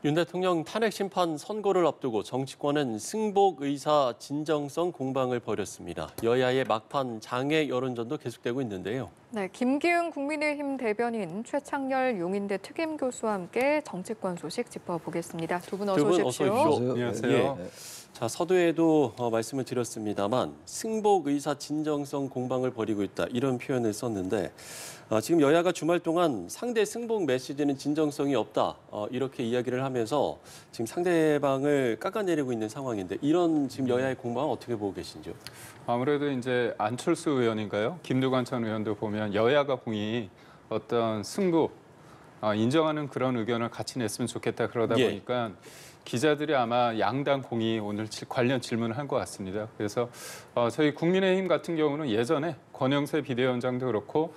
윤 대통령 탄핵 심판 선고를 앞두고 정치권은 승복 의사 진정성 공방을 벌였습니다. 여야의 막판 장애 여론전도 계속되고 있는데요. 네, 김기흥 국민의힘 대변인, 최창렬 용인대 특임 교수와 함께 정치권 소식 짚어보겠습니다. 두 분 어서 오십시오. 안녕하세요. 예. 자, 서두에도 말씀을 드렸습니다만 승복 의사 진정성 공방을 벌이고 있다 이런 표현을 썼는데 지금 여야가 주말 동안 상대 승복 메시지는 진정성이 없다 이렇게 이야기를 하면서 지금 상대방을 깎아내리고 있는 상황인데 이런 지금 여야의 공방은 어떻게 보고 계신지요? 아무래도 이제 안철수 의원인가요? 김두관 전 의원도 보면 여야가 공이 어떤 승부 인정하는 그런 의견을 같이 냈으면 좋겠다 그러다 예. 보니까 기자들이 아마 양당 공이 오늘 관련 질문을 한 것 같습니다. 그래서 저희 국민의힘 같은 경우는 예전에 권영세 비대위원장도 그렇고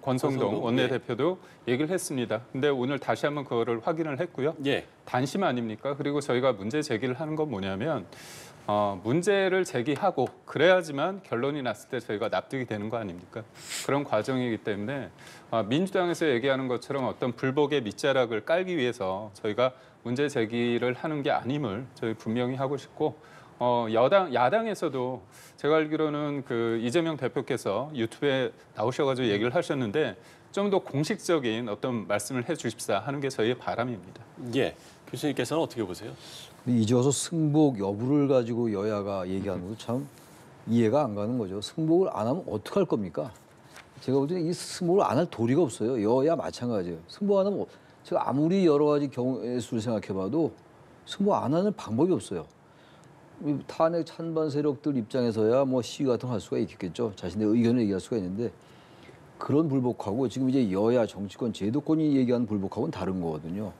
권성동 원내대표도 얘기를 했습니다. 근데 오늘 다시 한번 그거를 확인을 했고요. 예. 단심 아닙니까? 그리고 저희가 문제 제기를 하는 건 뭐냐면 문제를 제기하고 그래야지만 결론이 났을 때 저희가 납득이 되는 거 아닙니까? 그런 과정이기 때문에 민주당에서 얘기하는 것처럼 어떤 불복의 밑자락을 깔기 위해서 저희가 문제 제기를 하는 게 아님을 저희 분명히 하고 싶고 야당에서도 제가 알기로는 그 이재명 대표께서 유튜브에 나오셔가지고 얘기를 하셨는데 좀 더 공식적인 어떤 말씀을 해주십사 하는 게 저희의 바람입니다. 예. 교수님께서는 어떻게 보세요? 이제 와서 승복 여부를 가지고 여야가 얘기하는 것도 참 이해가 안 가는 거죠. 승복을 안 하면 어떡할 겁니까? 제가 볼 때는 이 승복을 안 할 도리가 없어요. 여야 마찬가지예요. 승복 안 하면 제가 아무리 여러 가지 경우의 수를 생각해봐도 승복 안 하는 방법이 없어요. 탄핵 찬반 세력들 입장에서야 뭐 시위 같은 거 할 수가 있겠죠. 자신의 의견을 얘기할 수가 있는데 그런 불복하고 지금 이제 여야 정치권 제도권이 얘기하는 불복하고는 다른 거거든요.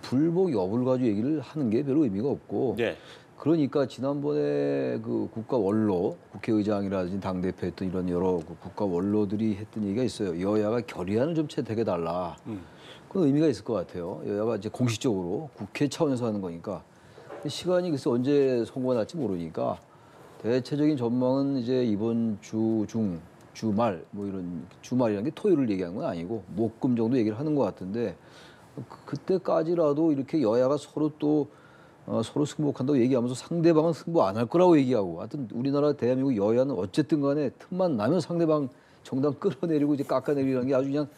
불복 여부를 가지고 얘기를 하는 게 별로 의미가 없고 예. 그러니까 지난번에 그 국가 원로 국회의장이라든지 당대표했던 이런 여러 국가 원로들이 했던 얘기가 있어요. 여야가 결의안을 좀 채택해달라. 그건 의미가 있을 것 같아요. 여야가 이제 공식적으로 국회 차원에서 하는 거니까. 시간이 글쎄 언제 선고가 날지 모르니까 대체적인 전망은 이제 이번 주말 뭐 이런 주말이라는 게 토요일을 얘기하는 건 아니고 목금 정도 얘기를 하는 것 같은데 그때까지라도 이렇게 여야가 서로 또 서로 승복한다고 얘기하면서 상대방은 승복 안 할 거라고 얘기하고 하여튼 우리나라 대한민국 여야는 어쨌든 간에 틈만 나면 상대방 정당 끌어내리고 이제 깎아내리라는 게 아주 그냥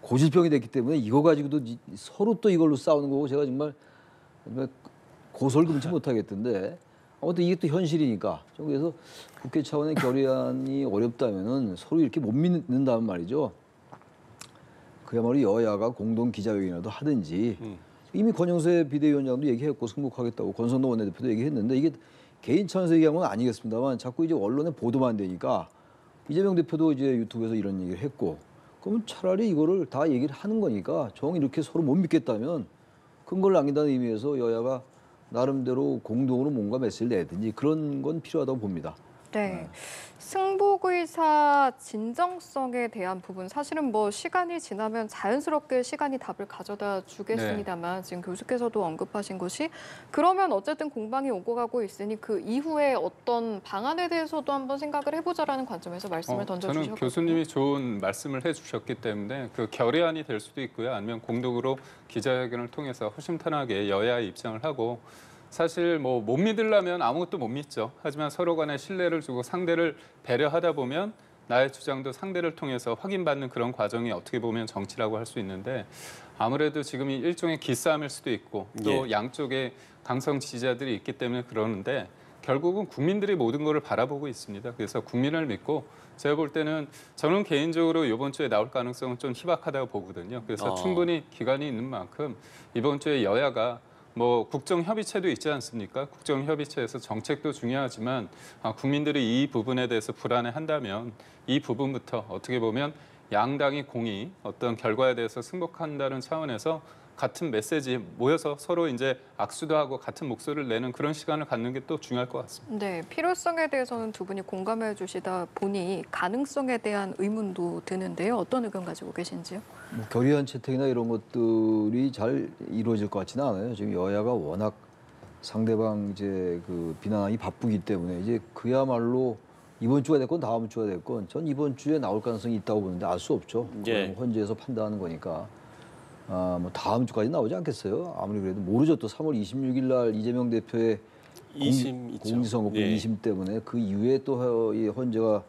고질병이 됐기 때문에 이거 가지고도 서로 또 이걸로 싸우는 거고 제가 정말 고소를 금치 못하겠던데 아무튼 이게 또 현실이니까 그래서 국회 차원의 결의안이 어렵다면은 서로 이렇게 못 믿는다는 말이죠. 그야말로 여야가 공동 기자회견이라도 하든지 이미 권영세 비대위원장도 얘기했고 승복하겠다고 권성동 원내대표도 얘기했는데 이게 개인 차원에서 얘기한 건 아니겠습니다만 자꾸 이제 언론에 보도만 되니까 이재명 대표도 이제 유튜브에서 이런 얘기를 했고 그러면 차라리 이거를 다 얘기를 하는 거니까 정 이렇게 서로 못 믿겠다면 근거를 남긴다는 의미에서 여야가 나름대로 공동으로 뭔가 메시지를 내든지 그런 건 필요하다고 봅니다. 네. 승복 의사 진정성에 대한 부분 사실은 뭐 시간이 지나면 자연스럽게 시간이 답을 가져다 주겠습니다만 지금 교수께서도 언급하신 것이 그러면 어쨌든 공방이 오고 가고 있으니 그 이후에 어떤 방안에 대해서도 한번 생각을 해보자라는 관점에서 말씀을 던져주셨거든요. 저는 교수님이 좋은 말씀을 해주셨기 때문에 그 결의안이 될 수도 있고요. 아니면 공동으로 기자회견을 통해서 허심탄회하게 여야의 입장을 하고 사실 뭐 못 믿으려면 아무것도 못 믿죠. 하지만 서로 간에 신뢰를 주고 상대를 배려하다 보면 나의 주장도 상대를 통해서 확인받는 그런 과정이 어떻게 보면 정치라고 할 수 있는데 아무래도 지금 일종의 기싸움일 수도 있고 또 양쪽에 강성 지지자들이 있기 때문에 그러는데 결국은 국민들이 모든 것을 바라보고 있습니다. 그래서 국민을 믿고 제가 볼 때는 저는 개인적으로 이번 주에 나올 가능성은 좀 희박하다고 보거든요. 그래서 충분히 기간이 있는 만큼 이번 주에 여야가 뭐 국정협의체도 있지 않습니까? 국정협의체에서 정책도 중요하지만 국민들이 이 부분에 대해서 불안해한다면 이 부분부터 어떻게 보면 양당이 공히 어떤 결과에 대해서 승복한다는 차원에서 같은 메시지 모여서 서로 이제 악수도 하고 같은 목소리를 내는 그런 시간을 갖는 게 또 중요할 것 같습니다. 네, 필요성에 대해서는 두 분이 공감해 주시다 보니 가능성에 대한 의문도 드는데요. 어떤 의견 가지고 계신지요? 뭐 결의안 채택이나 이런 것들이 잘 이루어질 것 같지는 않아요. 지금 여야가 워낙 상대방 이제 그 비난하기 바쁘기 때문에 이제 그야말로 이번 주가 됐건 다음 주가 됐건 전 이번 주에 나올 가능성이 있다고 보는데 알 수 없죠. 예. 헌재에서 판단하는 거니까. 뭐 다음 주까지 나오지 않겠어요? 아무리 그래도 모르죠. 또 3월 26일 날 이재명 대표의 2심 있죠. 공직선거권 예. 2심 때문에 그 이후에 또 이 헌재가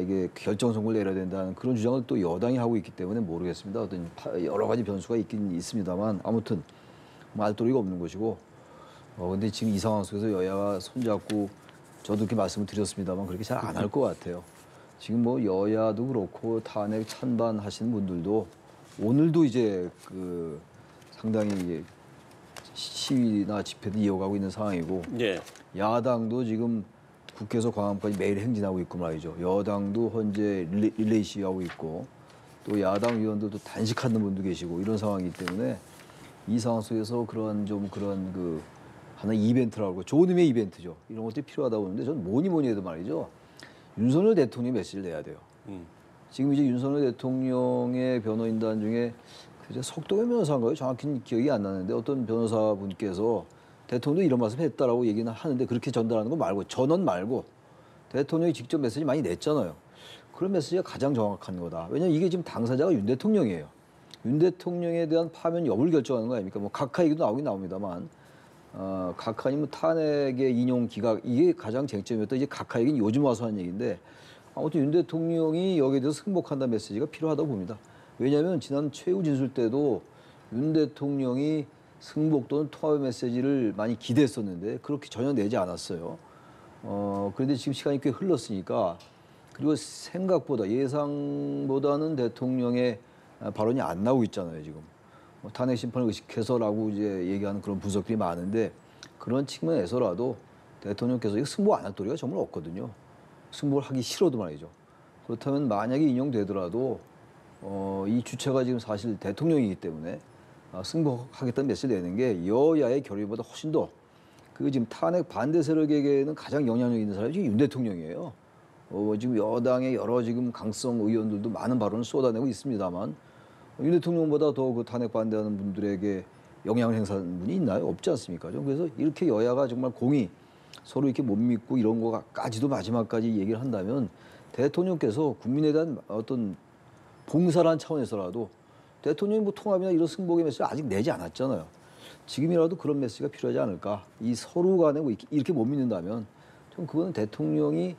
이게 결정 선고를 내려야 된다는 그런 주장을 또 여당이 하고 있기 때문에 모르겠습니다. 어떤 여러 가지 변수가 있긴 있습니다만 아무튼 말도리가 없는 것이고 근데 지금 이 상황 속에서 여야가 손잡고 저도 이렇게 말씀을 드렸습니다만 그렇게 잘 안 할 것 같아요. 지금 뭐 여야도 그렇고 탄핵 찬반 하시는 분들도 오늘도 이제 그 상당히 이제 시위나 집회도 이어가고 있는 상황이고 예. 야당도 지금 국회에서 광화문까지 매일 행진하고 있고 말이죠. 여당도 현재 릴레이 시위하고 있고 또 야당 의원들도 단식하는 분도 계시고 이런 상황이기 때문에 이 상황 속에서 그런 그 하나의 이벤트라고 좋은 의미의 이벤트죠. 이런 것들이 필요하다고 보는데 저는 뭐니 해도 말이죠. 윤석열 대통령이 메시지를 내야 돼요. 지금 이제 윤석열 대통령의 변호인단 중에 석동현 변호사인가요? 정확히 기억이 안 나는데 어떤 변호사분께서 대통령도 이런 말씀 했다라고 얘기는 하는데 그렇게 전달하는 거 말고 전원 말고 대통령이 직접 메시지 많이 냈잖아요. 그런 메시지가 가장 정확한 거다. 왜냐하면 이게 지금 당사자가 윤 대통령이에요. 윤 대통령에 대한 파면 여부를 결정하는 거 아닙니까? 뭐 각하 얘기도 나오긴 나옵니다만 각하 아니면 탄핵의 인용 기각 이게 가장 쟁점이었다. 이제 각하 얘기는 요즘 와서 한 얘기인데 아무튼 윤 대통령이 여기에 대해서 승복한다는 메시지가 필요하다고 봅니다. 왜냐하면 지난 최후 진술 때도 윤 대통령이 승복 또는 통합의 메시지를 많이 기대했었는데 그렇게 전혀 내지 않았어요. 그런데 지금 시간이 꽤 흘렀으니까 그리고 생각보다 예상보다는 대통령의 발언이 안 나오고 있잖아요 지금. 탄핵 심판을 의식해서라고 이제 얘기하는 그런 분석들이 많은데 그런 측면에서라도 대통령께서 승복 안 할 도리가 정말 없거든요. 승복을 하기 싫어도 말이죠. 그렇다면 만약에 인용되더라도 이 주체가 지금 사실 대통령이기 때문에 승복하겠다는 메시지를 내는 게 여야의 결의보다 훨씬 더 그 지금 탄핵 반대 세력에게는 가장 영향력 있는 사람이 지금 윤 대통령이에요. 지금 여당의 여러 지금 강성 의원들도 많은 발언을 쏟아내고 있습니다만 윤 대통령보다 더 그 탄핵 반대하는 분들에게 영향을 행사하는 분이 있나요? 없지 않습니까? 그래서 이렇게 여야가 정말 공이 서로 이렇게 못 믿고 이런 거까지도 마지막까지 얘기를 한다면 대통령께서 국민에 대한 어떤 봉사라는 차원에서라도 대통령이 뭐 통합이나 이런 승복의 메시지를 아직 내지 않았잖아요. 지금이라도 그런 메시지가 필요하지 않을까. 이 서로 간에 뭐 이렇게 못 믿는다면 좀 그거는 대통령이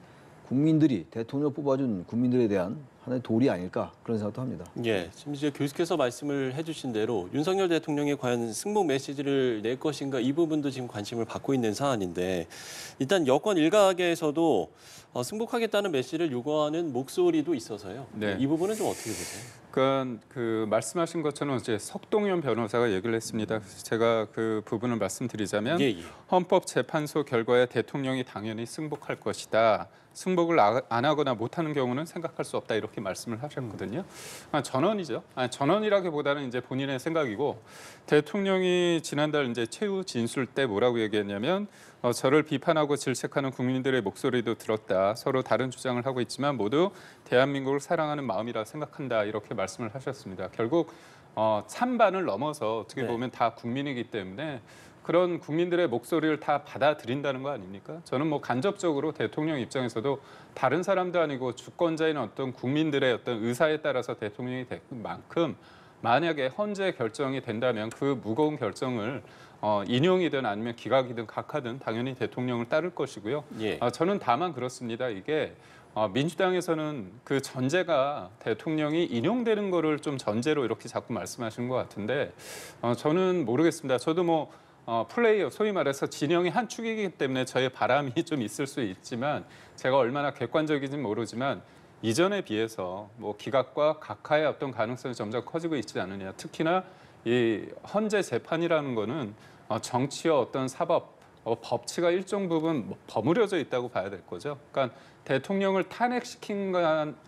국민들이 대통령을 뽑아준 국민들에 대한 하나의 도리 아닐까 그런 생각도 합니다. 예, 지금 이제 교수께서 말씀을 해주신 대로 윤석열 대통령이 과연 승복 메시지를 낼 것인가 이 부분도 지금 관심을 받고 있는 사안인데 일단 여권 일각에서도 승복하겠다는 메시지를 요구하는 목소리도 있어서요. 네. 이 부분은 좀 어떻게 보세요? 그러니까 그 말씀하신 것처럼 이제 석동현 변호사가 얘기를 했습니다. 그래서 제가 그 부분을 말씀드리자면 예. 헌법재판소 결과에 대통령이 당연히 승복할 것이다. 승복을 안 하거나 못하는 경우는 생각할 수 없다 이렇게 말씀을 하셨거든요. 전언이죠. 전언이라기보다는 이제 본인의 생각이고 대통령이 지난달 이제 최후 진술 때 뭐라고 얘기했냐면 저를 비판하고 질책하는 국민들의 목소리도 들었다. 서로 다른 주장을 하고 있지만 모두 대한민국을 사랑하는 마음이라 생각한다 이렇게 말씀을 하셨습니다. 결국 찬반을 넘어서 어떻게 보면 다 국민이기 때문에 그런 국민들의 목소리를 다 받아들인다는 거 아닙니까? 저는 뭐 간접적으로 대통령 입장에서도 다른 사람도 아니고 주권자인 어떤 국민들의 어떤 의사에 따라서 대통령이 될 만큼 만약에 헌재 결정이 된다면 그 무거운 결정을 인용이든 아니면 기각이든 각하든 당연히 대통령을 따를 것이고요. 예. 저는 다만 그렇습니다. 이게 민주당에서는 그 전제가 대통령이 인용되는 거를 좀 전제로 이렇게 자꾸 말씀하시는 것 같은데 저는 모르겠습니다. 저도 뭐 플레이어 소위 말해서 진영의 한 축이기 때문에 저의 바람이 좀 있을 수 있지만 제가 얼마나 객관적인지는 모르지만 이전에 비해서 뭐 기각과 각하의 어떤 가능성이 점점 커지고 있지 않느냐. 특히나 이 헌재 재판이라는 거는 정치와 어떤 사법, 법치가 일정 부분 버무려져 있다고 봐야 될 거죠. 그러니까 대통령을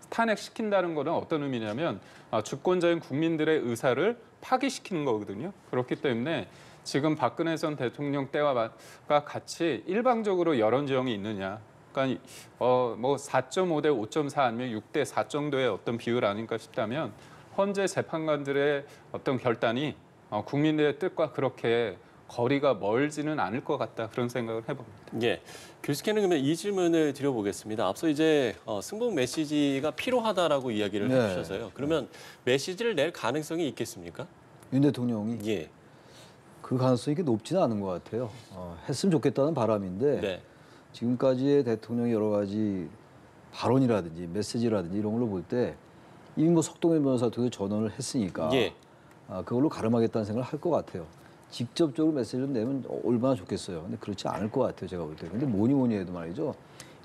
탄핵시킨다는 거는 어떤 의미냐면 주권자인 국민들의 의사를 파기시키는 거거든요. 그렇기 때문에 지금 박근혜 전 대통령 때와 같이 일방적으로 여론 지형이 있느냐. 그러니까 뭐 4.5 대 5.4 아니면 6대 4 정도의 어떤 비율 아닌가 싶다면 헌재 재판관들의 어떤 결단이 국민들의 뜻과 그렇게 거리가 멀지는 않을 것 같다 그런 생각을 해봅니다. 예, 교수께는 그러면 이 질문을 드려보겠습니다. 앞서 이제 승복 메시지가 필요하다라고 이야기를 해주셔서요. 그러면 메시지를 낼 가능성이 있겠습니까? 윤 대통령이 예. 그 가능성이 그렇게 높지는 않은 것 같아요. 했으면 좋겠다는 바람인데 네. 지금까지의 대통령의 여러 가지 발언이라든지 메시지라든지 이런 걸로 볼 때 이미 뭐 석동현 변호사한테도 전언을 했으니까 예. 그걸로 가름하겠다는 생각을 할 것 같아요. 직접적으로 메시지를 내면 얼마나 좋겠어요. 근데 그렇지 않을 것 같아요. 제가 볼 때. 근데 뭐니 해도 말이죠.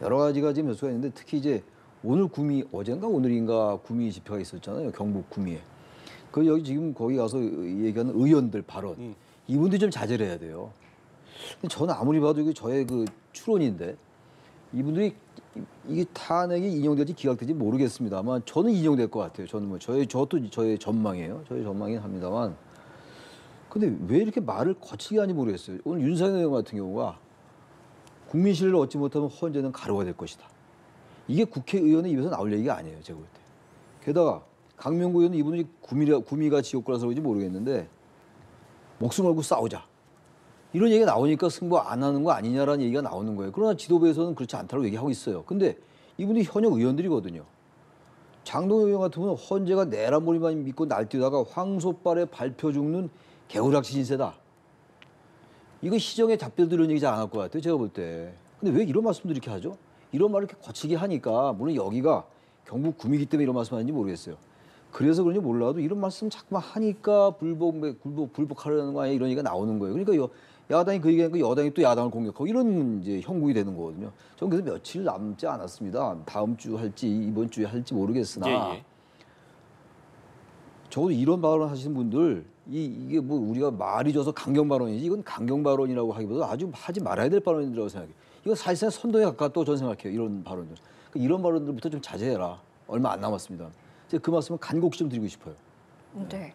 여러 가지가 지금 몇 수가 있는데 특히 이제 오늘 어젠가 오늘인가 구미 집회가 있었잖아요. 경북 구미에. 그 여기 지금 거기 가서 얘기하는 의원들 발언. 이분들이 좀 자제를 해야 돼요. 근데 저는 아무리 봐도 이게 저의 그 추론인데 이분들이 이게 탄핵이 인용될지 기각될지 모르겠습니다만 저는 인용될 것 같아요. 저는 뭐 저도 저의 전망이에요. 저의 전망이긴 합니다만. 근데 왜 이렇게 말을 거칠게 하는지 모르겠어요. 오늘 윤석열 의원 같은 경우가 국민 신뢰를 얻지 못하면 헌재는 가루가 될 것이다. 이게 국회의원의 입에서 나올 얘기가 아니에요. 제가 볼 때. 게다가 강명구 의원은 이분이 구미가 지옥구라서 그런지 모르겠는데 목숨 걸고 싸우자. 이런 얘기가 나오니까 승부 안 하는 거 아니냐라는 얘기가 나오는 거예요. 그러나 지도부에서는 그렇지 않다고 얘기하고 있어요. 근데 이분이 현역 의원들이거든요. 장동영 의원 같은 경우는 헌재가 내란몰이만 믿고 날뛰다가 황소발에 밟혀 죽는 개구락시 신세다. 이거 시정에 잡혀도 이런 얘기 잘 안 할 것 같아요. 제가 볼 때. 근데 왜 이런 말씀들 이렇게 하죠? 이런 말을 이렇게 거치게 하니까 물론 여기가 경북 구미기 때문에 이런 말씀 하는지 모르겠어요. 그래서 그런지 몰라도 이런 말씀 자꾸만 하니까 불복하려는 거 아니야 이런 얘기가 나오는 거예요. 그러니까 야당이 그 얘기하니까 여당이 또 야당을 공격하고 이런 이제 형국이 되는 거거든요. 저는 그래서 며칠 남지 않았습니다. 다음 주 할지 이번 주에 할지 모르겠으나 예. 적어도 이런 발언 하시는 분들 이게 뭐 우리가 말이 져서 강경 발언이지 이건 강경 발언이라고 하기보다 아주 하지 말아야 될 발언이라고 생각해요. 이거 사실상 선동에 가깝다고 저는 생각해요. 이런 발언들. 그러니까 이런 발언들부터 좀 자제해라. 얼마 안 남았습니다. 제가 그 말씀을 간곡히 좀 드리고 싶어요. 네.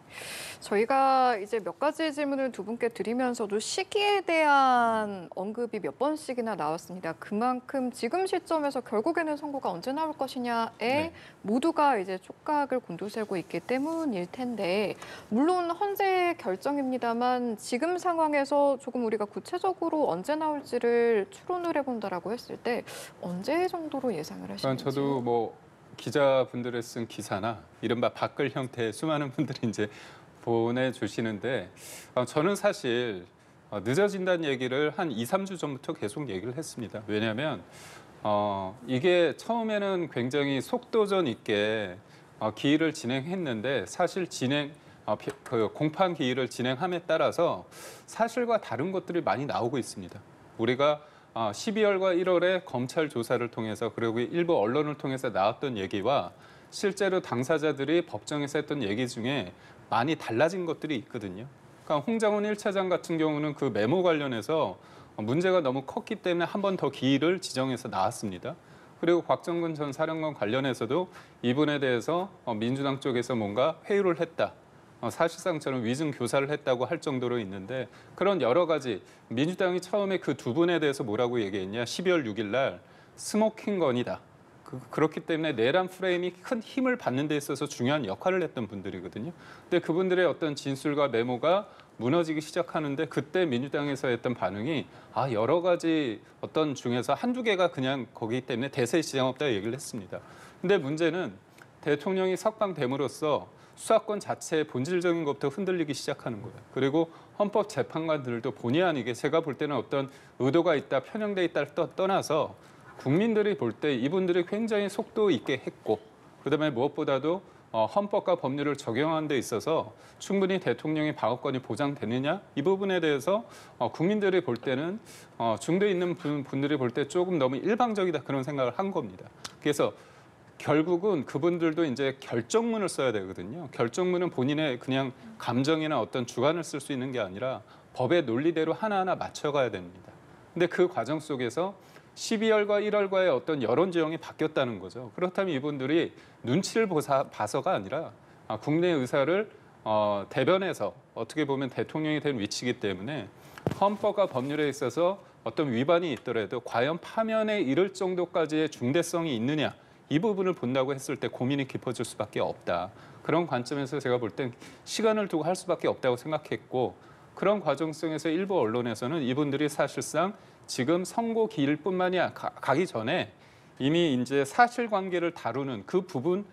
저희가 이제 몇 가지 질문을 두 분께 드리면서도 시기에 대한 언급이 몇 번씩이나 나왔습니다. 그만큼 지금 시점에서 결국에는 선고가 언제 나올 것이냐에 모두가 이제 촉각을 곤두세우고 있기 때문일 텐데 물론 헌재 결정입니다만 지금 상황에서 조금 우리가 구체적으로 언제 나올지를 추론을 해본다라고 했을 때 언제 정도로 예상을 하시는지? 저도 뭐 기자분들이 쓴 기사나 이른바 밖글 형태의 수많은 분들이 이제 보내주시는데 저는 사실 늦어진다는 얘기를 한 2, 3주 전부터 계속 얘기를 했습니다. 왜냐하면 이게 처음에는 굉장히 속도전 있게 기일을 진행했는데 사실 그 공판 기일을 진행함에 따라서 사실과 다른 것들이 많이 나오고 있습니다. 우리가 12월과 1월에 검찰 조사를 통해서 그리고 일부 언론을 통해서 나왔던 얘기와 실제로 당사자들이 법정에서 했던 얘기 중에 많이 달라진 것들이 있거든요. 그러니까 홍장훈 1차장 같은 경우는 그 메모 관련해서 문제가 너무 컸기 때문에 한 번 더 기일을 지정해서 나왔습니다. 그리고 곽정근 전 사령관 관련해서도 이분에 대해서 민주당 쪽에서 뭔가 회유를 했다. 사실상 저는 위증 교사를 했다고 할 정도로 있는데 그런 여러 가지 민주당이 처음에 그 두 분에 대해서 뭐라고 얘기했냐 12월 6일 날 스모킹 건이다. 그렇기 때문에 내란 프레임이 큰 힘을 받는 데 있어서 중요한 역할을 했던 분들이거든요. 근데 그분들의 어떤 진술과 메모가 무너지기 시작하는데 그때 민주당에서 했던 반응이 여러 가지 어떤 중에서 한두 개가 그냥 거기 때문에 대세에 지장 없다 얘기를 했습니다. 근데 문제는 대통령이 석방됨으로써 수사권 자체의 본질적인 것부터 흔들리기 시작하는 거예요. 그리고 헌법재판관들도 본의 아니게 제가 볼 때는 어떤 의도가 있다, 편향돼 있다를 떠나서 국민들이 볼 때 이분들이 굉장히 속도 있게 했고 그다음에 무엇보다도 헌법과 법률을 적용하는 데 있어서 충분히 대통령의 방어권이 보장되느냐 이 부분에 대해서 국민들이 볼 때는 중도에 있는 분들이 볼 때 조금 너무 일방적이다 그런 생각을 한 겁니다. 그래서 결국은 그분들도 이제 결정문을 써야 되거든요. 결정문은 본인의 그냥 감정이나 어떤 주관을 쓸 수 있는 게 아니라 법의 논리대로 하나하나 맞춰가야 됩니다. 근데 그 과정 속에서 12월과 1월과의 어떤 여론 지형이 바뀌었다는 거죠. 그렇다면 이분들이 눈치를 봐서가 아니라 국내 의사를 대변해서 어떻게 보면 대통령이 된 위치이기 때문에 헌법과 법률에 있어서 어떤 위반이 있더라도 과연 파면에 이를 정도까지의 중대성이 있느냐 이 부분을 본다고 했을 때 고민이 깊어질 수밖에 없다. 그런 관점에서 제가 볼 땐 시간을 두고 할 수밖에 없다고 생각했고 그런 과정 속에서 일부 언론에서는 이분들이 사실상 지금 선고 기일뿐만이 가기 전에 이미 이제 사실관계를 다루는 그 부분에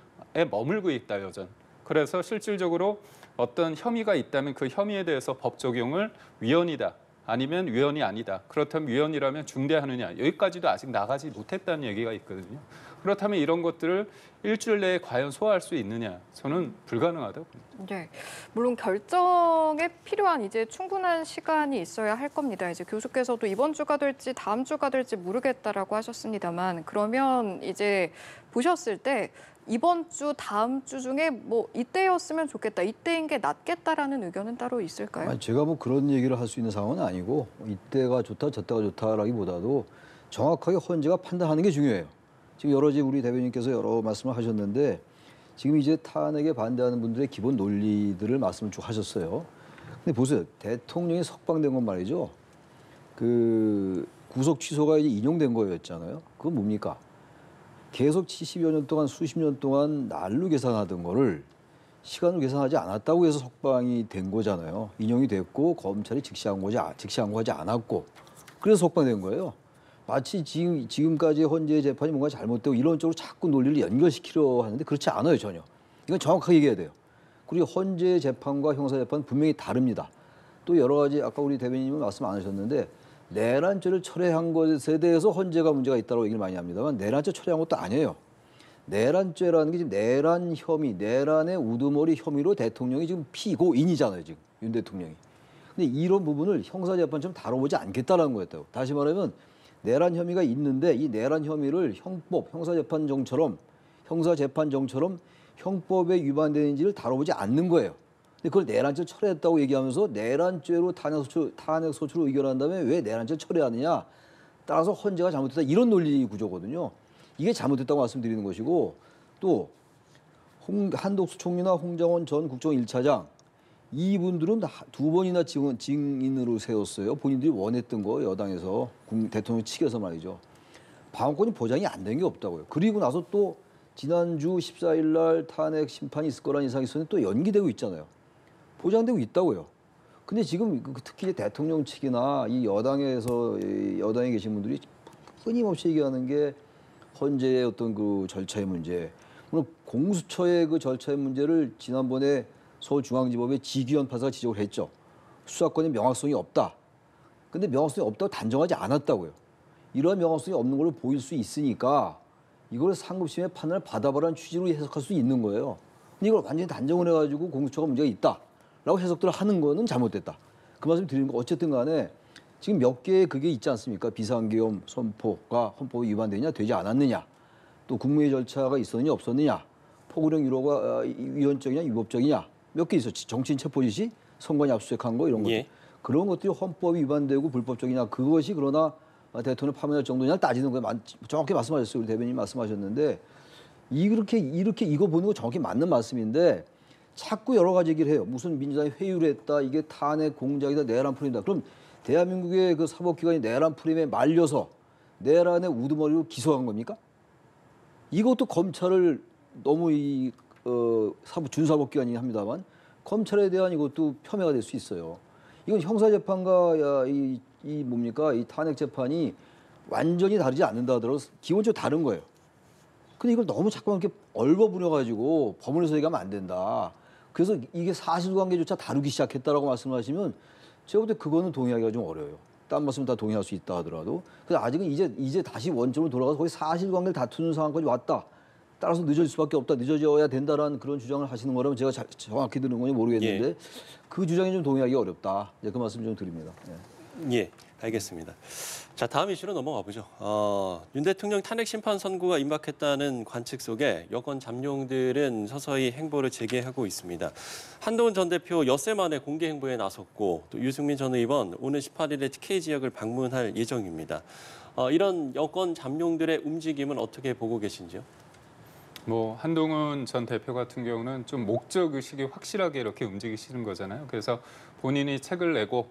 머물고 있다 여전. 그래서 실질적으로 어떤 혐의가 있다면 그 혐의에 대해서 법 적용을 위헌이다. 아니면 위헌이 아니다. 그렇다면 위헌이라면 중대하느냐. 여기까지도 아직 나가지 못했다는 얘기가 있거든요. 그렇다면 이런 것들을 일주일 내에 과연 소화할 수 있느냐. 저는 불가능하다고 봅니다. 네, 물론 결정에 필요한 이제 충분한 시간이 있어야 할 겁니다. 이제 교수께서도 이번 주가 될지 다음 주가 될지 모르겠다라고 하셨습니다만, 그러면 이제 보셨을 때 이번 주, 다음 주 중에 뭐 이때였으면 좋겠다, 이때인 게 낫겠다라는 의견은 따로 있을까요? 아니, 제가 뭐 그런 얘기를 할 수 있는 상황은 아니고 이때가 좋다 저때가 좋다라기보다도 정확하게 헌재가 판단하는 게 중요해요. 지금 여러 지 우리 대변인께서 여러 말씀을 하셨는데 지금 이제 탄핵에 반대하는 분들의 기본 논리들을 말씀을 쭉 하셨어요. 근데 보세요. 대통령이 석방된 건 말이죠. 그 구속 취소가 이제 인용된 거였잖아요. 그건 뭡니까? 계속 70여 년 동안 수십 년 동안 날로 계산하던 거를 시간으로 계산하지 않았다고 해서 석방이 된 거잖아요. 인용이 됐고 검찰이 직시한 거 하지 않았고 그래서 석방된 거예요. 마치 지금까지 헌재의 재판이 뭔가 잘못되고 이런 쪽으로 자꾸 논리를 연결시키려 하는데 그렇지 않아요, 전혀. 이건 정확하게 얘기해야 돼요. 그리고 헌재 재판과 형사 재판은 분명히 다릅니다. 또 여러 가지 아까 우리 대변인님은 말씀 안 하셨는데 내란죄를 철회한 것에 대해서 헌재가 문제가 있다고 얘기를 많이 합니다만 내란죄 철회한 것도 아니에요. 내란죄라는 게 지금 내란 혐의, 내란의 우두머리 혐의로 대통령이 지금 피고인이잖아요, 지금 윤 대통령이. 근데 이런 부분을 형사재판처럼 다뤄보지 않겠다라는 거였다고. 다시 말하면 내란 혐의가 있는데 이 내란 혐의를 형사재판정처럼 형법에 위반되는지를 다뤄보지 않는 거예요. 근데 그걸 내란죄 철회했다고 얘기하면서 내란죄로 탄핵 소추를 의결한다면 왜 내란죄 철회하느냐? 따라서 헌재가 잘못했다. 이런 논리 구조거든요. 이게 잘못됐다고 말씀드리는 것이고 또 한독수 총리나 홍장원 전 국정 1차장 이분들은 두 번이나 증인으로 세웠어요. 본인들이 원했던 거 여당에서 대통령 측에서 말이죠. 방어권이 보장이 안 된 게 없다고요. 그리고 나서 또 지난주 14일 날 탄핵 심판이 있을 거라는 예상이 있었는데 또 연기되고 있잖아요. 보장되고 있다고요. 근데 지금 특히 대통령 측이나 이 여당에 계신 분들이 끊임없이 얘기하는 게 헌재의 어떤 그 절차의 문제. 물론 공수처의 그 절차의 문제를 지난번에 서울중앙지법의 지규현 판사가 지적을 했죠. 수사권의 명확성이 없다. 근데 명확성이 없다고 단정하지 않았다고요. 이러한 명확성이 없는 걸로 보일 수 있으니까 이걸 상급심의 판단을 받아보라는 취지로 해석할 수 있는 거예요. 근데 이걸 완전히 단정을 해가지고 공수처가 문제가 있다라고 해석들을 하는 거는 잘못됐다. 그 말씀 드리는 거 어쨌든 간에 지금 몇 개의 그게 있지 않습니까? 비상계엄 선포가 헌법에 위반되느냐 되지 않았느냐. 또 국무회의 절차가 있었느냐 없었느냐. 포고령 유로가 위헌적이냐 위법적이냐. 몇 개 있었지. 정치인 체포 지시, 선관위 압수수색한 거 이런 것. 예. 그런 것들이 헌법이 위반되고 불법적이냐. 그것이 그러나 대통령 파면할 정도냐 따지는 거에 정확히 말씀하셨어요. 우리 대변인 말씀하셨는데 이렇게 이거 보는 거 정확히 맞는 말씀인데 자꾸 여러 가지 얘기를 해요. 무슨 민주당이 회유를 했다. 이게 탄핵 공작이다. 내란 풀이다. 그럼 대한민국의 그 사법기관이 내란 풀임에 말려서 내란의 우두머리로 기소한 겁니까? 이것도 검찰을 너무 준사법기관이 합니다만 검찰에 대한 이것도 폄훼가 될 수 있어요. 이건 형사재판과 이 탄핵 재판이 완전히 다르지 않는다 하더라도 기본적으로 다른 거예요. 근데 이걸 너무 자꾸 이렇게 얽어부려가지고 법원에서 얘기하면 안 된다. 그래서 이게 사실관계조차 다루기 시작했다라고 말씀하시면 제가 볼 때 그거는 동의하기가 좀 어려워요. 딴 말씀 다 동의할 수 있다 하더라도. 근데 아직은 이제 다시 원점으로 돌아가서 거기 사실관계를 다투는 상황까지 왔다. 따라서 늦어질 수밖에 없다. 늦어져야 된다라는 그런 주장을 하시는 거라면 제가 정확히 들은 건지 모르겠는데 예. 그 주장이 좀 동의하기 어렵다. 그 말씀 좀 드립니다. 예, 알겠습니다. 자, 다음 이슈로 넘어가 보죠. 윤 대통령 탄핵 심판 선고가 임박했다는 관측 속에 여권 잠룡들은 서서히 행보를 재개하고 있습니다. 한동훈 전 대표 엿새 만에 공개 행보에 나섰고 또 유승민 전 의원 오는 18일에 TK 지역을 방문할 예정입니다. 이런 여권 잠룡들의 움직임은 어떻게 보고 계신지요? 한동훈 전 대표 같은 경우는 좀 목적 의식이 확실하게 이렇게 움직이시는 거잖아요. 그래서 본인이 책을 내고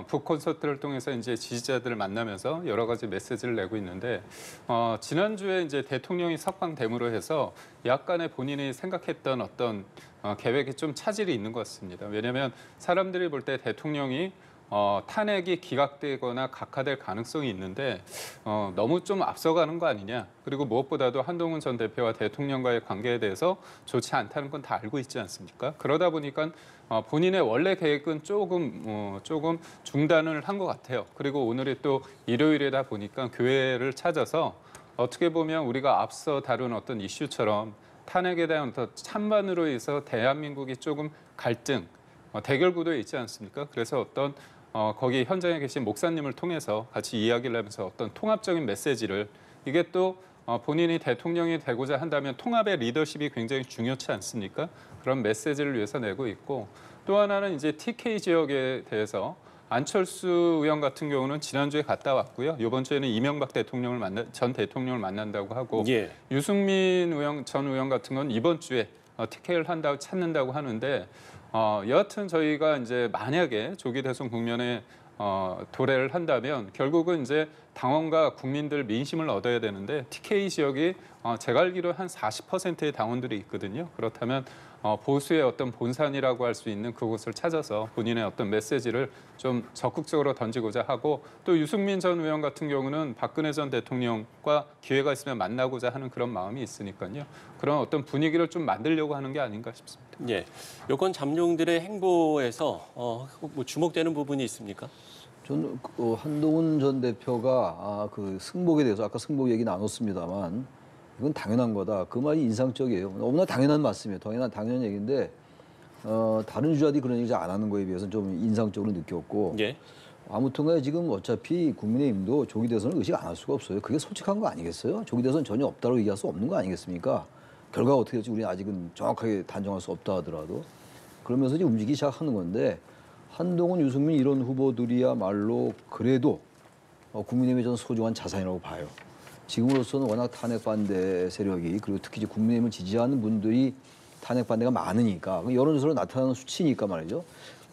북콘서트를 통해서 이제 지지자들을 만나면서 여러 가지 메시지를 내고 있는데 지난주에 이제 대통령이 석방됨으로 해서 약간의 본인이 생각했던 어떤 계획이 좀 차질이 있는 것 같습니다. 왜냐하면 사람들이 볼 때 대통령이 탄핵이 기각되거나 각하될 가능성이 있는데 너무 좀 앞서가는 거 아니냐. 그리고 무엇보다도 한동훈 전 대표와 대통령과의 관계에 대해서 좋지 않다는 건 다 알고 있지 않습니까? 그러다 보니까 본인의 원래 계획은 조금 중단을 한 것 같아요. 그리고 오늘이 또 일요일이다 보니까 교회를 찾아서 어떻게 보면 우리가 앞서 다룬 어떤 이슈처럼 탄핵에 대한 어떤 찬반으로 해서 대한민국이 조금 갈등, 대결 구도에 있지 않습니까? 그래서 어떤 거기 현장에 계신 목사님을 통해서 같이 이야기를 하면서 어떤 통합적인 메시지를 이게 또 본인이 대통령이 되고자 한다면 통합의 리더십이 굉장히 중요치 않습니까? 그런 메시지를 위해서 내고 있고 또 하나는 이제 TK 지역에 대해서 안철수 의원 같은 경우는 지난주에 갔다 왔고요. 이번 주에는 이명박 전 대통령을 만난다고 하고 예. 유승민 전 의원 같은 건 이번 주에 TK를 찾는다고 하는데 여하튼 저희가 이제 만약에 조기 대선 국면에 도래를 한다면 결국은 이제 당원과 국민들 민심을 얻어야 되는데 TK 지역이 제가 알기로 한 40%의 당원들이 있거든요. 그렇다면 보수의 어떤 본산이라고 할 수 있는 그곳을 찾아서 본인의 어떤 메시지를 좀 적극적으로 던지고자 하고 또 유승민 전 의원 같은 경우는 박근혜 전 대통령과 기회가 있으면 만나고자 하는 그런 마음이 있으니까요. 그런 어떤 분위기를 좀 만들려고 하는 게 아닌가 싶습니다. 예. 여권 잠룡들의 행보에서 뭐 주목되는 부분이 있습니까? 저는 한동훈 전 대표가 그 승복에 대해서 아까 승복 얘기 나눴습니다만 이건 당연한 거다. 그 말이 인상적이에요. 너무나 당연한 말씀이에요. 당연한 얘기인데 다른 주자들이 그런 얘기 잘 안 하는 거에 비해서는 좀 인상적으로 느꼈고 예. 아무튼간에 지금 어차피 국민의힘도 조기 대선을 의식 안 할 수가 없어요. 그게 솔직한 거 아니겠어요? 조기 대선 전혀 없다고 얘기할 수 없는 거 아니겠습니까? 결과가 어떻게 될지 우리는 아직은 정확하게 단정할 수 없다 하더라도 그러면서 이제 움직이기 시작하는 건데 한동훈, 유승민 이런 후보들이야말로 그래도 국민의힘의 저는 소중한 자산이라고 봐요. 지금으로서는 워낙 탄핵 반대 세력이 그리고 특히 이제 국민의힘을 지지하는 분들이 탄핵 반대가 많으니까 여론조사로 나타나는 수치니까 말이죠.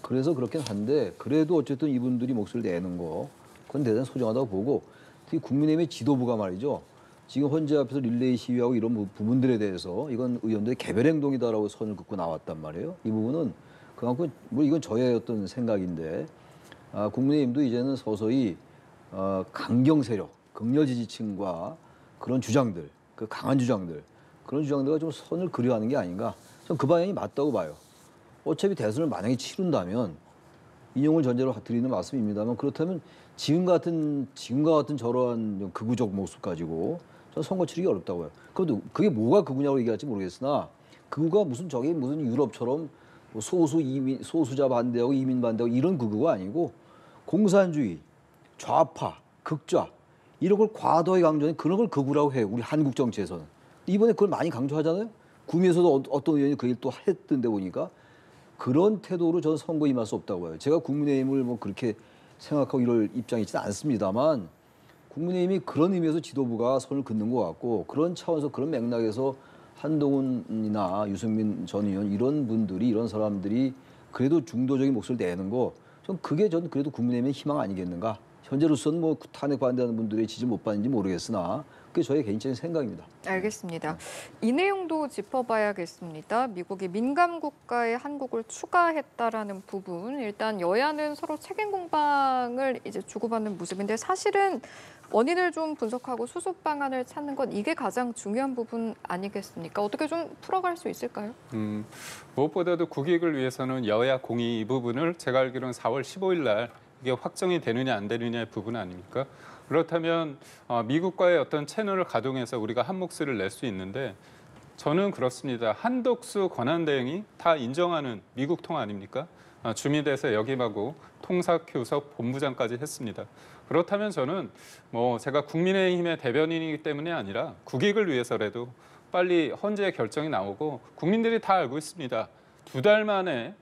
그래서 그렇긴 한데 그래도 어쨌든 이분들이 목소리를 내는 거 그건 대단히 소중하다고 보고 특히 국민의힘의 지도부가 말이죠. 지금 헌재 앞에서 릴레이 시위하고 이런 부분들에 대해서 이건 의원들의 개별 행동이다라고 선을 긋고 나왔단 말이에요. 이 부분은 그만큼 뭐 이건 저의 어떤 생각인데 국민의힘도 이제는 서서히 강경 세력, 극렬 지지층과 그런 주장들, 그 강한 주장들 그런 주장들과 좀 선을 그려하는 게 아닌가. 전 그 방향이 맞다고 봐요. 어차피 대선을 만약에 치른다면 인용을 전제로 드리는 말씀입니다만 그렇다면 지금과 같은 저러한 극우적 모습 가지고 전 선거 치르기 어렵다고 해요. 그것도 그게 뭐가 극우냐고 얘기할지 모르겠으나 극우가 무슨 유럽처럼 뭐 소수자 반대하고 이민 반대하고 이런 극우가 아니고 공산주의, 좌파, 극좌 이런 걸 과도하게 강조하는 그런 걸 극우라고 해요. 우리 한국 정치에서는. 이번에 그걸 많이 강조하잖아요. 구미에서도 어떤 의원이 그 일 또 했던데 보니까 그런 태도로 저는 선거에 임할 수 없다고 해요. 제가 국민의힘을 뭐 그렇게 생각하고 이럴 입장이 있지는 않습니다만 국민의힘이 그런 의미에서 지도부가 선을 긋는 것 같고 그런 차원에서 그런 맥락에서 한동훈이나 유승민 전 의원 이런 분들이 이런 사람들이 그래도 중도적인 목소리를 내는 거 전 그래도 국민의힘의 희망 아니겠는가. 현재로서는 뭐 탄핵 반대하는 분들의 지지 못 받는지 모르겠으나 그게 저의 개인적인 생각입니다. 알겠습니다. 이 내용도 짚어봐야겠습니다. 미국이 민감 국가에 한국을 추가했다라는 부분. 일단 여야는 서로 책임 공방을 이제 주고받는 모습인데 사실은 원인을 좀 분석하고 수습 방안을 찾는 건 이게 가장 중요한 부분 아니겠습니까? 어떻게 좀 풀어갈 수 있을까요? 무엇보다도 국익을 위해서는 여야 공의 이 부분을 제가 알기로는 4월 15일 날 이게 확정이 되느냐 안 되느냐의 부분 아닙니까? 그렇다면 미국과의 어떤 채널을 가동해서 우리가 한 목소리를 낼 수 있는데 저는 그렇습니다. 한덕수 권한대행이 다 인정하는 미국 통 아닙니까? 주미대에서 역임하고 통사교섭 본부장까지 했습니다. 그렇다면 저는 뭐 제가 국민의힘의 대변인이기 때문에 아니라 국익을 위해서라도 빨리 헌재 결정이 나오고 국민들이 다 알고 있습니다. 2달 만에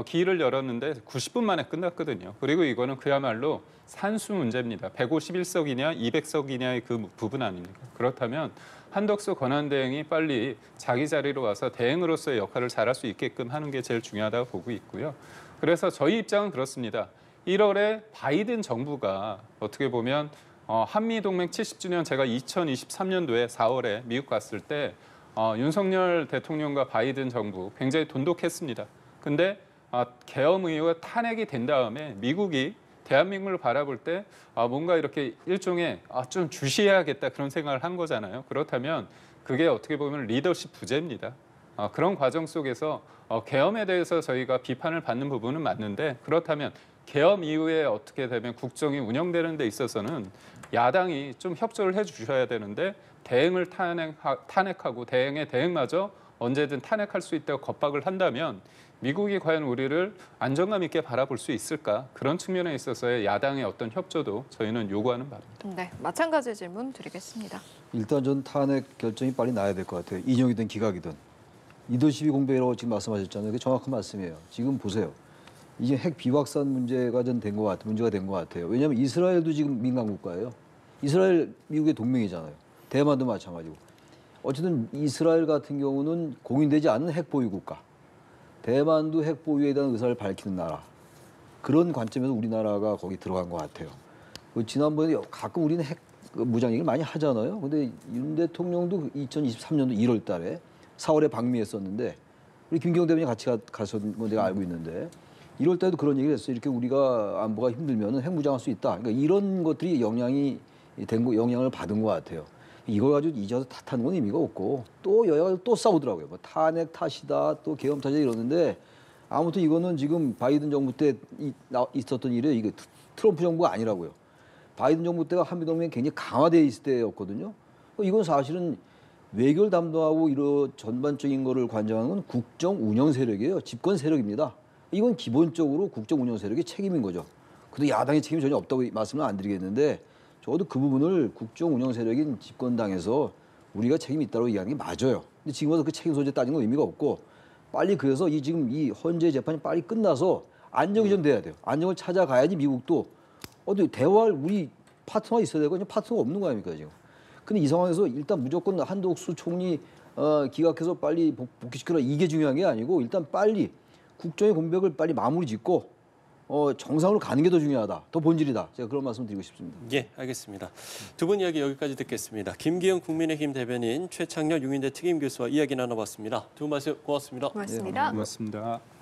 기일을 열었는데 90분 만에 끝났거든요. 그리고 이거는 그야말로 산수 문제입니다. 151석이냐 200석이냐의 그 부분 아닙니까? 그렇다면 한덕수 권한대행이 빨리 자기 자리로 와서 대행으로서의 역할을 잘할 수 있게끔 하는 게 제일 중요하다고 보고 있고요. 그래서 저희 입장은 그렇습니다. 1월에 바이든 정부가 어떻게 보면 한미동맹 70주년 제가 2023년도에 4월에 미국 갔을 때 윤석열 대통령과 바이든 정부 굉장히 돈독했습니다. 근데 계엄 이후에 탄핵이 된 다음에 미국이 대한민국을 바라볼 때 뭔가 이렇게 일종의 좀 주시해야겠다 그런 생각을 한 거잖아요. 그렇다면 그게 어떻게 보면 리더십 부재입니다. 그런 과정 속에서 계엄에 대해서 저희가 비판을 받는 부분은 맞는데 그렇다면 계엄 이후에 어떻게 되면 국정이 운영되는 데 있어서는 야당이 좀 협조를 해주셔야 되는데 대응을 탄핵하고 대응의 대응마저 언제든 탄핵할 수 있다고 겁박을 한다면 미국이 과연 우리를 안정감 있게 바라볼 수 있을까? 그런 측면에 있어서의 야당의 어떤 협조도 저희는 요구하는 바입니다. 네, 마찬가지 질문 드리겠습니다. 일단 전 탄핵 결정이 빨리 나야 될 것 같아요. 인용이든 기각이든. 이들 시비 공백이라고 지금 말씀하셨잖아요. 그게 정확한 말씀이에요. 지금 보세요. 이게 핵 비확산 문제가 문제가 된 것 같아요. 왜냐하면 이스라엘도 지금 민간 국가예요. 이스라엘 미국의 동맹이잖아요. 대만도 마찬가지고. 어쨌든 이스라엘 같은 경우는 공인되지 않은 핵 보유 국가. 대만도 핵 보유에 대한 의사를 밝히는 나라. 그런 관점에서 우리나라가 거기 들어간 것 같아요. 지난번에 가끔 우리는 핵 무장 얘기를 많이 하잖아요. 근데 윤 대통령도 2023년도 1월 달에 4월에 방미했었는데 우리 김경호 대변인 같이 갔었는 거 내가 알고 있는데 1월 달에도 그런 얘기를 했어요. 이렇게 우리가 안보가 힘들면 핵 무장할 수 있다. 그러니까 이런 것들이 영향을 받은 것 같아요. 이걸 가지고 잊어서 탓하는 건 의미가 없고 또 여야가 또 싸우더라고요. 뭐 탄핵 탓이다, 또 계엄 탓이다 이러는데 아무튼 이거는 지금 바이든 정부 때 있었던 일이에요. 이게 트럼프 정부가 아니라고요. 바이든 정부 때가 한미동맹이 굉장히 강화되어 있을 때였거든요. 이건 사실은 외교를 담당하고 이런 전반적인 거를 관장하는 건 국정 운영 세력이에요. 집권 세력입니다. 이건 기본적으로 국정 운영 세력의 책임인 거죠. 근데 야당의 책임이 전혀 없다고 말씀을 안 드리겠는데 적어도 그 부분을 국정 운영 세력인 집권당에서 우리가 책임이 있다고 얘기하는 게 맞아요. 근데 지금 와서 그 책임 소재 따지는 건 의미가 없고 빨리 그래서 지금 이 헌재 재판이 빨리 끝나서 안정이 좀 돼야 돼요. 안정을 찾아가야지 미국도 대화할 우리 파트너가 있어야 되고 파트너가 없는 거 아닙니까 지금. 근데 이 상황에서 일단 무조건 한덕수 총리 기각해서 빨리 복귀시켜라 이게 중요한 게 아니고 일단 빨리 국정의 공백을 빨리 마무리 짓고 정상으로 가는 게 더 중요하다. 더 본질이다. 제가 그런 말씀 드리고 싶습니다. 예, 알겠습니다. 두 분 이야기 여기까지 듣겠습니다. 김기현 국민의힘 대변인, 최창렬 용인대 특임교수와 이야기 나눠봤습니다. 두 분 말씀 고맙습니다. 고맙습니다. 고맙습니다.